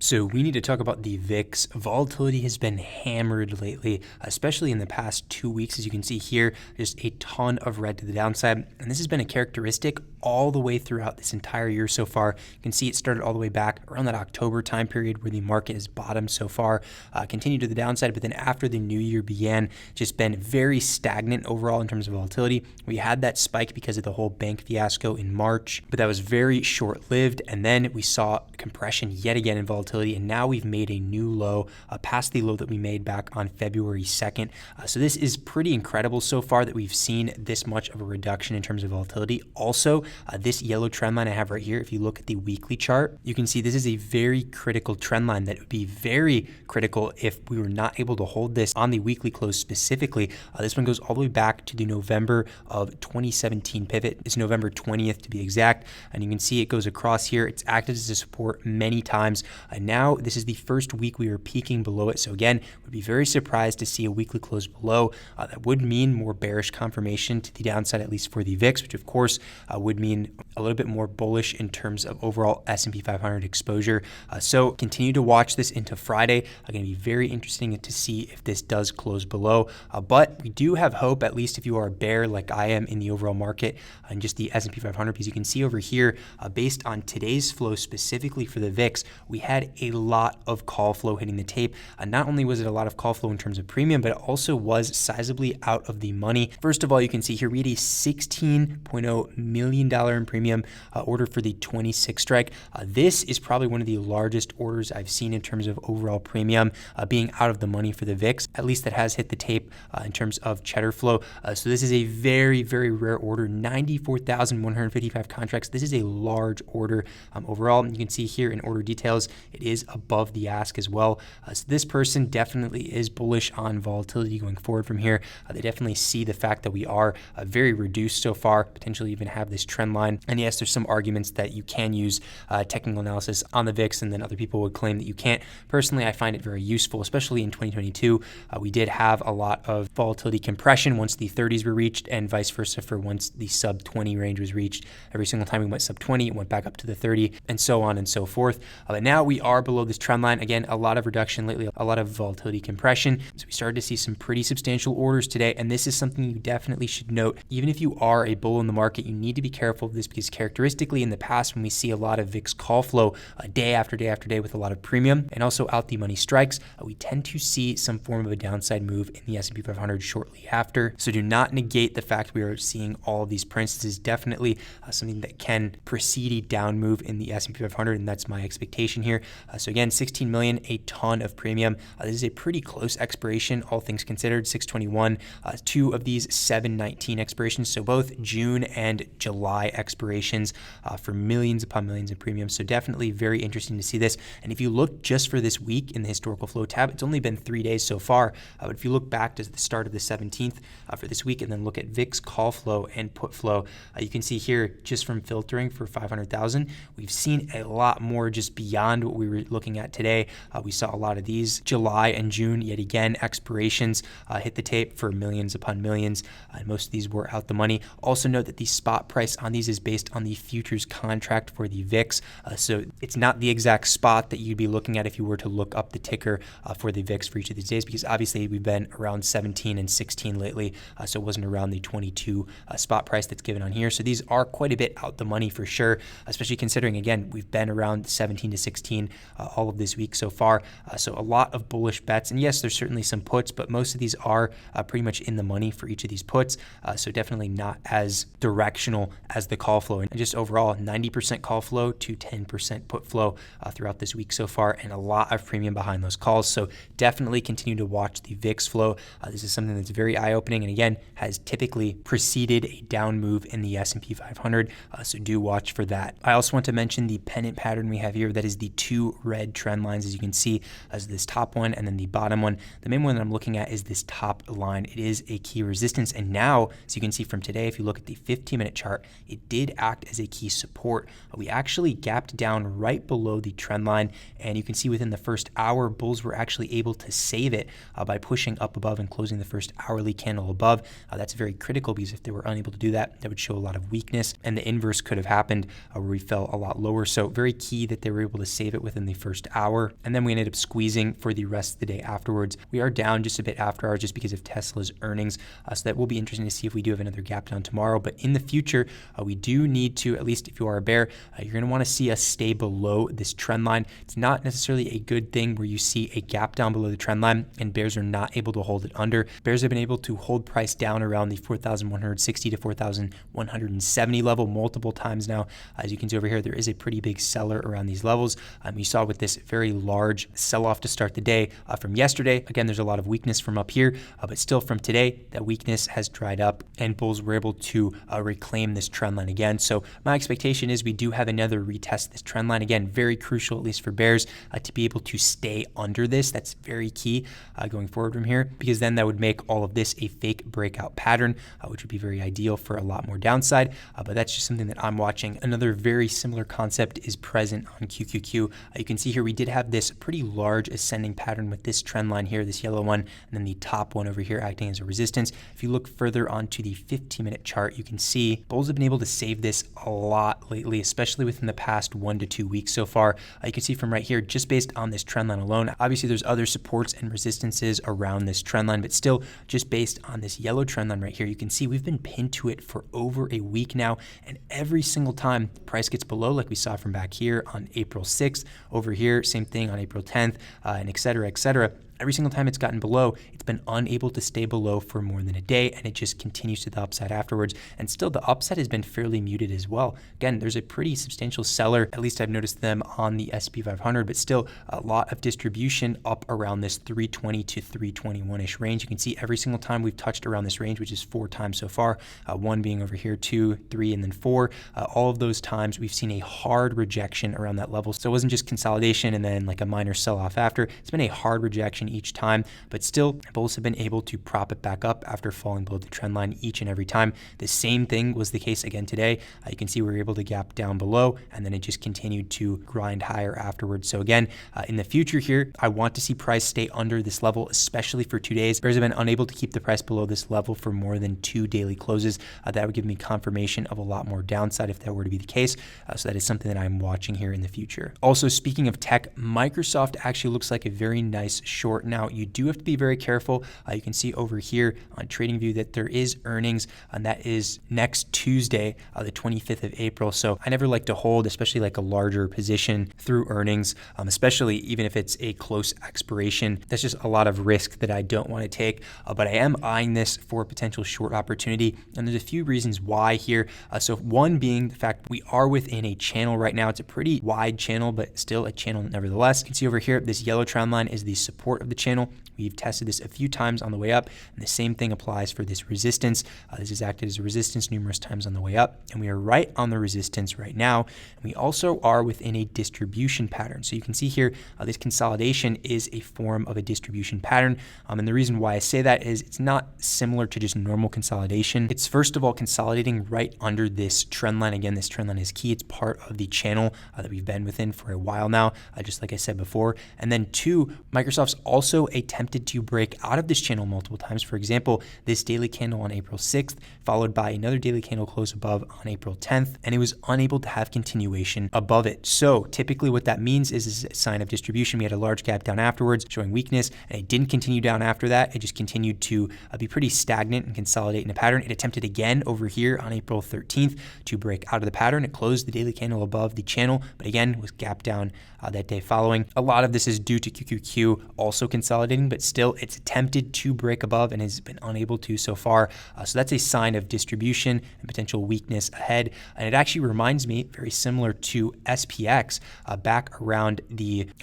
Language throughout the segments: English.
So we need to talk about the VIX. Volatility has been hammered lately, especially in the past 2 weeks. As you can see here, just a ton of red to the downside. And this has been a characteristic all the way throughout this entire year so far. You can see it started all the way back around that October time period where the market has bottomed so far, continued to the downside. But then after the new year began, just been very stagnant overall in terms of volatility. We had that spike because of the whole bank fiasco in March, but that was very short-lived. And then we saw compression yet again in volatility. And now we've made a new low past the low that we made back on February 2nd. So this is pretty incredible so far that we've seen this much of a reduction in terms of volatility. Also, this yellow trend line I have right here, if you look at the weekly chart, you can see this is a very critical trend line that would be very critical if we were not able to hold this on the weekly close specifically. This one goes all the way back to the November of 2017 pivot. It's November 20th to be exact. And you can see it goes across here. It's acted as a support many times. And now this is the first week we are peaking below it. So again, would be very surprised to see a weekly close below. That would mean more bearish confirmation to the downside, at least for the VIX, which of course would mean a little bit more bullish in terms of overall S&P 500 exposure. So continue to watch this into Friday. Going to be very interesting to see if this does close below. But we do have hope, at least if you are a bear like I am in the overall market and just the S&P 500, because you can see over here, based on today's flow specifically for the VIX, we had a lot of call flow hitting the tape. Not only was it a lot of call flow in terms of premium, but it also was sizably out of the money. First of all, you can see here we had a $16.0 million in premium order for the 26 strike. This is probably one of the largest orders I've seen in terms of overall premium being out of the money for the VIX, at least that has hit the tape in terms of cheddar flow. So this is a very, very rare order, 94,155 contracts. This is a large order overall. You can see here in order details, it is above the ask as well. So this person definitely is bullish on volatility going forward from here. They definitely see the fact that we are very reduced so far, potentially even have this trend line. And yes, there's some arguments that you can use technical analysis on the VIX, and then other people would claim that you can't. Personally, I find it very useful, especially in 2022. We did have a lot of volatility compression once the 30s were reached, and vice versa for once the sub 20 range was reached. Every single time we went sub 20, it went back up to the 30, and so on and so forth. But now we are below this trend line. Again, a lot of reduction lately, a lot of volatility compression. So we started to see some pretty substantial orders today, and this is something you definitely should note. Even if you are a bull in the market, you need to be careful of this, because characteristically in the past, when we see a lot of VIX call flow day after day after day with a lot of premium and also out the money strikes, we tend to see some form of a downside move in the S&P 500 shortly after. So do not negate the fact we are seeing all of these prints. This is definitely something that can precede a down move in the S&P 500, and that's my expectation here. So again, 16 million, a ton of premium. This is a pretty close expiration, all things considered, 621. Two of these 719 expirations, so both June and July expirations for millions upon millions of premium. So definitely very interesting to see this. And if you look just for this week in the historical flow tab, it's only been 3 days so far. But if you look back to the start of the 17th for this week, and then look at VIX Call Flow and Put Flow, you can see here just from filtering for 500,000, we've seen a lot more just beyond what we were looking at today. We saw a lot of these July and June, yet again, expirations hit the tape for millions upon millions. Most of these were out the money. Also note that the spot price on these is based on the futures contract for the VIX. So it's not the exact spot that you'd be looking at if you were to look up the ticker for the VIX for each of these days, because obviously we've been around 17 and 16 lately. So it wasn't around the 22 spot price that's given on here. So these are quite a bit out the money for sure, especially considering, again, we've been around 17 to 16 all of this week so far. So a lot of bullish bets. And yes, there's certainly some puts, but most of these are pretty much in the money for each of these puts. So definitely not as directional as the call flow. And just overall, 90% call flow to 10% put flow throughout this week so far, and a lot of premium behind those calls. So definitely continue to watch the VIX flow. This is something that's very eye-opening, and again, has typically preceded a down move in the S&P 500. So do watch for that. I also want to mention the pennant pattern we have here. That is the two red trend lines, as you can see, as this top one and then the bottom one. The main one that I'm looking at is this top line. It is a key resistance. And now, as you can see from today, if you look at the 15-minute chart, it did act as a key support. We actually gapped down right below the trend line, and you can see within the first hour, bulls were actually able to save it by pushing up above and closing the first hourly candle above. That's very critical because if they were unable to do that, that would show a lot of weakness, and the inverse could have happened where we fell a lot lower. So very key that they were able to save it within the first hour, and then we ended up squeezing for the rest of the day afterwards. We are down just a bit after hours just because of Tesla's earnings, so that will be interesting to see if we do have another gap down tomorrow. But in the future, we do need to, at least if you are a bear, you're going to want to see us stay below this trend line. It's not necessarily a good thing where you see a gap down below the trend line and bears are not able to hold it under. Bears have been able to hold price down around the 4,160 to 4,170 level multiple times now. As you can see over here, there is a pretty big seller around these levels. You saw with this very large sell-off to start the day from yesterday. Again, there's a lot of weakness from up here, but still from today, that weakness has dried up and bulls were able to reclaim this trend line again. So my expectation is we do have another retest of this trend line. Again, very crucial, at least for bears, to be able to stay under this. That's very key going forward from here, because then that would make all of this a fake breakout pattern, which would be very ideal for a lot more downside. But that's just something that I'm watching. Another very similar concept is present on QQQ. You can see here we did have this pretty large ascending pattern with this trend line here, this yellow one, and then the top one over here acting as a resistance. If you look further onto the 15-minute chart, you can see bulls have been able to save this a lot lately, especially within the past 1 to 2 weeks so far. You can see from right here, just based on this trend line alone, obviously there's other supports and resistances around this trend line, but still just based on this yellow trend line right here, you can see we've been pinned to it for over a week now, and every single time the price gets below, like we saw from back here on April 6th, over here, same thing on April 10th, and et cetera, et cetera. Every single time it's gotten below, it's been unable to stay below for more than a day, and it just continues to the upside afterwards. And still, the upside has been fairly muted as well. Again, there's a pretty substantial seller, at least I've noticed them on the SP 500, but still a lot of distribution up around this 320 to 321-ish range. You can see every single time we've touched around this range, which is 4 times so far, 1 being over here, 2, 3, and then 4. All of those times, we've seen a hard rejection around that level. So it wasn't just consolidation and then like a minor sell-off after. It's been a hard rejection each time, but still bulls have been able to prop it back up after falling below the trend line each and every time. The same thing was the case again today. You can see we were able to gap down below, and then it just continued to grind higher afterwards. So again, in the future here, I want to see price stay under this level, especially for 2 days. Bears have been unable to keep the price below this level for more than 2 daily closes. That would give me confirmation of a lot more downside if that were to be the case. So that is something that I'm watching here in the future. Also, speaking of tech, Microsoft actually looks like a very nice short. Now, you do have to be very careful. You can see over here on TradingView that there is earnings, and that is next Tuesday, the 25th of April. So I never like to hold, especially like a larger position through earnings, especially even if it's a close expiration. That's just a lot of risk that I don't want to take, but I am eyeing this for a potential short opportunity, and there's a few reasons why here. So one being the fact we are within a channel right now. It's a pretty wide channel, but still a channel nevertheless. You can see over here, this yellow trend line is the support of the channel. We've tested this a few times on the way up, and the same thing applies for this resistance. This has acted as a resistance numerous times on the way up, and we are right on the resistance right now. And we also are within a distribution pattern. So you can see here, this consolidation is a form of a distribution pattern. And the reason why I say that is it's not similar to just normal consolidation. It's first of all consolidating right under this trend line. Again, this trend line is key. It's part of the channel that we've been within for a while now, just like I said before. And then 2, Microsoft's also attempted to break out of this channel multiple times. For example, this daily candle on April 6th, followed by another daily candle close above on April 10th, and it was unable to have continuation above it. So typically what that means is a sign of distribution. We had a large gap down afterwards showing weakness, and it didn't continue down after that. It just continued to be pretty stagnant and consolidate in a pattern. It attempted again over here on April 13th to break out of the pattern. It closed the daily candle above the channel, but again was gapped down that day following. A lot of this is due to QQQ also consolidating, but still it's attempted to break above and has been unable to so far. So that's a sign of distribution and potential weakness ahead. And it actually reminds me very similar to SPX back around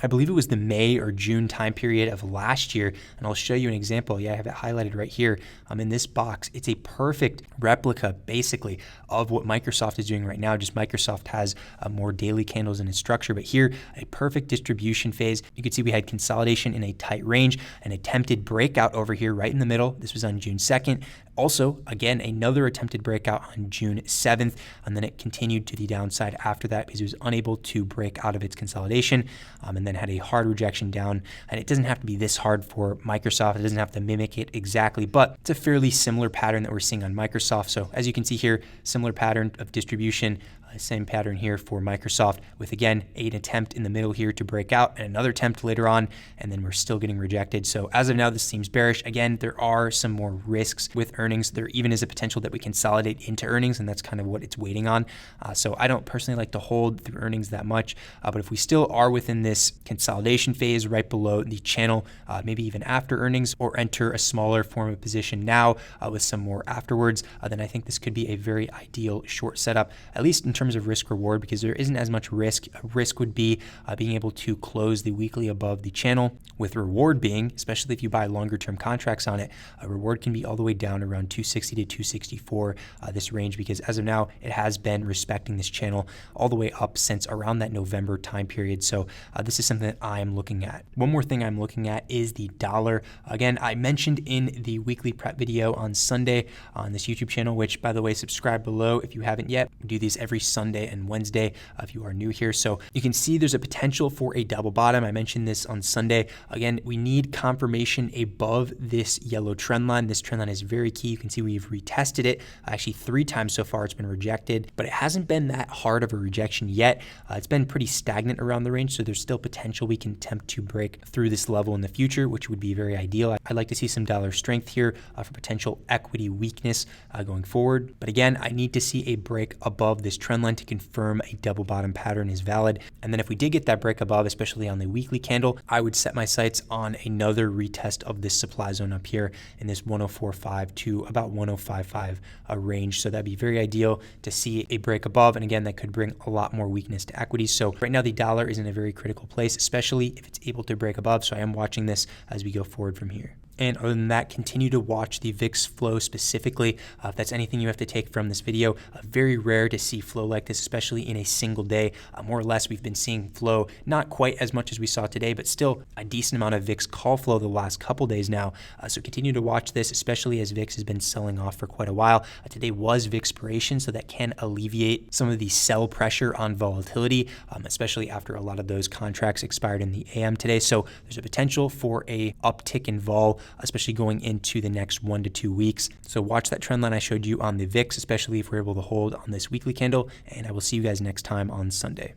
I believe it was the May or June time period of last year. And I'll show you an example. Yeah, I have it highlighted right here in this box. It's a perfect replica basically of what Microsoft is doing right now. Just Microsoft has more daily candles in its structure, but here a perfect distribution phase. You can see we had consolidation in a tight range, an attempted breakout over here right in the middle. This was on June 2nd. Also, again, another attempted breakout on June 7th, and then it continued to the downside after that because it was unable to break out of its consolidation, and then had a hard rejection down. And it doesn't have to be this hard for Microsoft. It doesn't have to mimic it exactly, but it's a fairly similar pattern that we're seeing on Microsoft. So as you can see here, similar pattern of distribution. Same pattern here for Microsoft with, again, an attempt in the middle here to break out and another attempt later on, and then we're still getting rejected. So as of now, this seems bearish. Again, there are some more risks with earnings. There even is a potential that we consolidate into earnings, and that's kind of what it's waiting on. So I don't personally like to hold through earnings that much, but if we still are within this consolidation phase right below the channel, maybe even after earnings, or enter a smaller form of position now with some more afterwards, then I think this could be a very ideal short setup, at least in terms of risk reward, because there isn't as much risk. A risk would be being able to close the weekly above the channel, with reward being, especially if you buy longer term contracts on it, a reward can be all the way down around 260 to 264, this range, because as of now, it has been respecting this channel all the way up since around that November time period. So this is something that I am looking at. One more thing I'm looking at is the dollar. Again, I mentioned in the weekly prep video on Sunday on this YouTube channel, which, by the way, subscribe below if you haven't yet. We do these every Sunday and Wednesday if you are new here. So you can see there's a potential for a double bottom. I mentioned this on Sunday. Again, we need confirmation above this yellow trend line. This trend line is very key. You can see we've retested it actually 3 times so far. It's been rejected, but it hasn't been that hard of a rejection yet. It's been pretty stagnant around the range, so there's still potential we can attempt to break through this level in the future, which would be very ideal. I'd like to see some dollar strength here for potential equity weakness going forward. But again, I need to see a break above this trend line to confirm a double bottom pattern is valid. And then if we did get that break above, especially on the weekly candle, I would set my sights on another retest of this supply zone up here in this 104.5 to about 105.5 range. So that'd be very ideal to see a break above. And again, that could bring a lot more weakness to equities. So right now the dollar is in a very critical place, especially if it's able to break above. So I am watching this as we go forward from here. And other than that, continue to watch the VIX flow specifically. If that's anything you have to take from this video, very rare to see flow like this, especially in a single day. More or less, we've been seeing flow, not quite as much as we saw today, but still a decent amount of VIX call flow the last couple days now. So continue to watch this, especially as VIX has been selling off for quite a while. Today was VIX expiration, so that can alleviate some of the sell pressure on volatility, especially after a lot of those contracts expired in the AM today. So there's a potential for a uptick in vol, especially going into the next 1 to 2 weeks. So watch that trend line I showed you on the VIX, especially if we're able to hold on this weekly candle, and I will see you guys next time on Sunday.